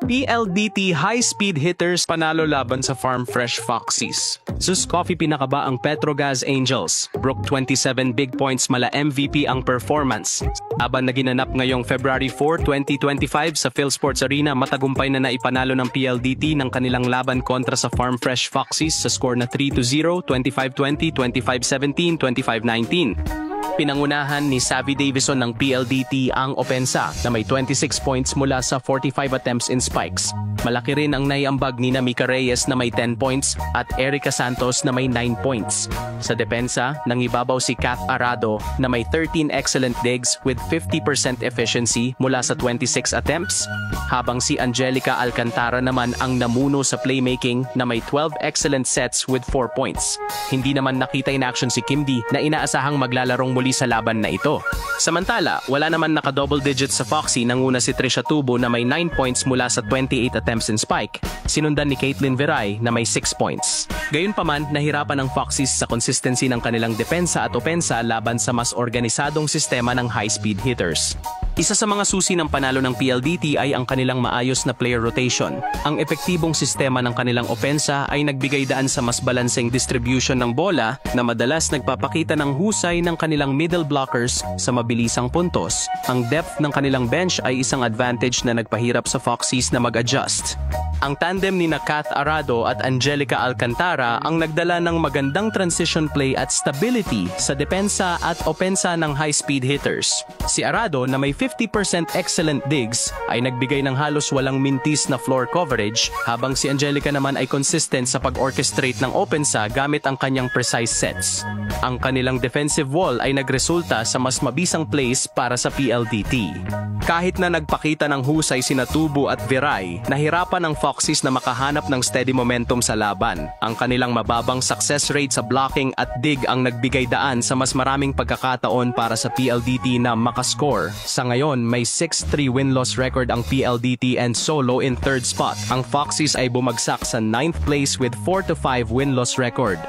PLDT high-speed hitters panalo laban sa Farm Fresh Foxies. Zeus Coffee pinakaba ang Petrogas Angels. Brook 27 big points mala MVP ang performance. Laban na ginanap ngayong February 4, 2025 sa PhilSports Arena, matagumpay na naipanalo ng PLDT ng kanilang laban kontra sa Farm Fresh Foxies sa score na 3-0, 25-20, 25-17, 25-19. Pinangunahan ni Savvy Davison ng PLDT ang opensa na may 26 points mula sa 45 attempts in spikes. Malaki rin ang naiambag ni Mika Reyes na may 10 points at Erica Santos na may 9 points. Sa depensa, nangibabaw si Kath Arado na may 13 excellent digs with 50% efficiency mula sa 26 attempts, habang si Angelica Alcantara naman ang namuno sa playmaking na may 12 excellent sets with 4 points. Hindi naman nakita in action si Kim D na inaasahang maglalarong muli sa laban na ito. Samantala, wala naman naka-double digits sa Foxy, nanguna si Trisha Tubo na may 9 points mula sa 28 attempts in spike, sinundan ni Caitlin Veray na may 6 points. Gayunpaman, nahirapan ang Foxies sa consistency ng kanilang depensa at opensa laban sa mas organisadong sistema ng high-speed hitters. Isa sa mga susi ng panalo ng PLDT ay ang kanilang maayos na player rotation. Ang epektibong sistema ng kanilang opensa ay nagbigay daan sa mas balanseng distribution ng bola na madalas nagpapakita ng husay ng kanilang middle blockers sa mabilisang puntos. Ang depth ng kanilang bench ay isang advantage na nagpahirap sa Foxies na mag-adjust. Ang tandem ni Kath Arado at Angelica Alcantara ang nagdala ng magandang transition play at stability sa depensa at opensa ng high-speed hitters. Si Arado na may 50% excellent digs ay nagbigay ng halos walang mintis na floor coverage, habang si Angelica naman ay consistent sa pag-orchestrate ng opensa gamit ang kanyang precise sets. Ang kanilang defensive wall ay nagresulta sa mas mabisang plays para sa PLDT. Kahit na nagpakita ng husay sina Tubo at Veray, nahirapan ang Foxies na makahanap ng steady momentum sa laban. Ang kanilang mababang success rate sa blocking at dig ang nagbigay daan sa mas maraming pagkakataon para sa PLDT na makascore. Sa ngayon, may 6-3 win-loss record ang PLDT and solo in third spot. Ang Foxies ay bumagsak sa 9th place with 4-5 win-loss record.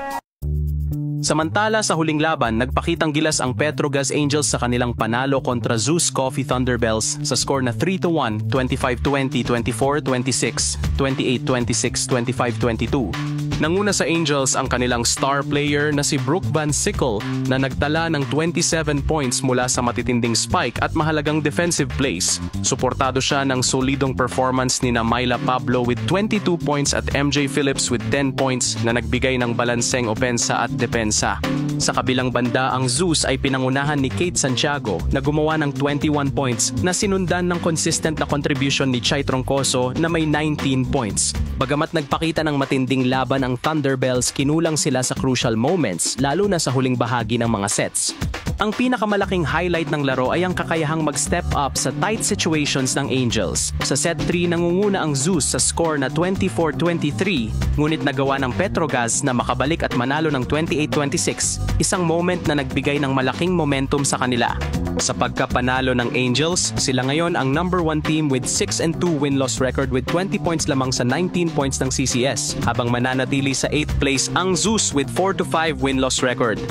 Samantala, sa huling laban, nagpakitang gilas ang Petrogas Angels sa kanilang panalo kontra Zeus Coffee Thunderbells sa score na 3-1, 25-20, 24-26, 28-26, 25-22. Nanguna sa Angels ang kanilang star player na si Brooke Van Sickle na nagtala ng 27 points mula sa matitinding spike at mahalagang defensive plays. Suportado siya ng solidong performance ni Myla Pablo with 22 points at MJ Phillips with 10 points na nagbigay ng balanseng opensa at depensa. Sa kabilang banda, ang Zeus ay pinangunahan ni Kate Santiago na gumawa ng 21 points na sinundan ng consistent na contribution ni Chai Troncoso na may 19 points. Bagamat nagpakita ng matinding laban ang Thunderbells, kinulang sila sa crucial moments, lalo na sa huling bahagi ng mga sets. Ang pinakamalaking highlight ng laro ay ang kakayahang mag-step up sa tight situations ng Angels. Sa set 3, nangunguna ang Zeus sa score na 24-23, ngunit nagawa ng Petrogas na makabalik at manalo ng 28-26, isang moment na nagbigay ng malaking momentum sa kanila. Sa pagkapanalo ng Angels, sila ngayon ang number 1 team with 6-2 win-loss record with 20 points lamang sa 19 points ng CCS, habang mananatili sa 8th place ang Zeus with 4-5 win-loss record.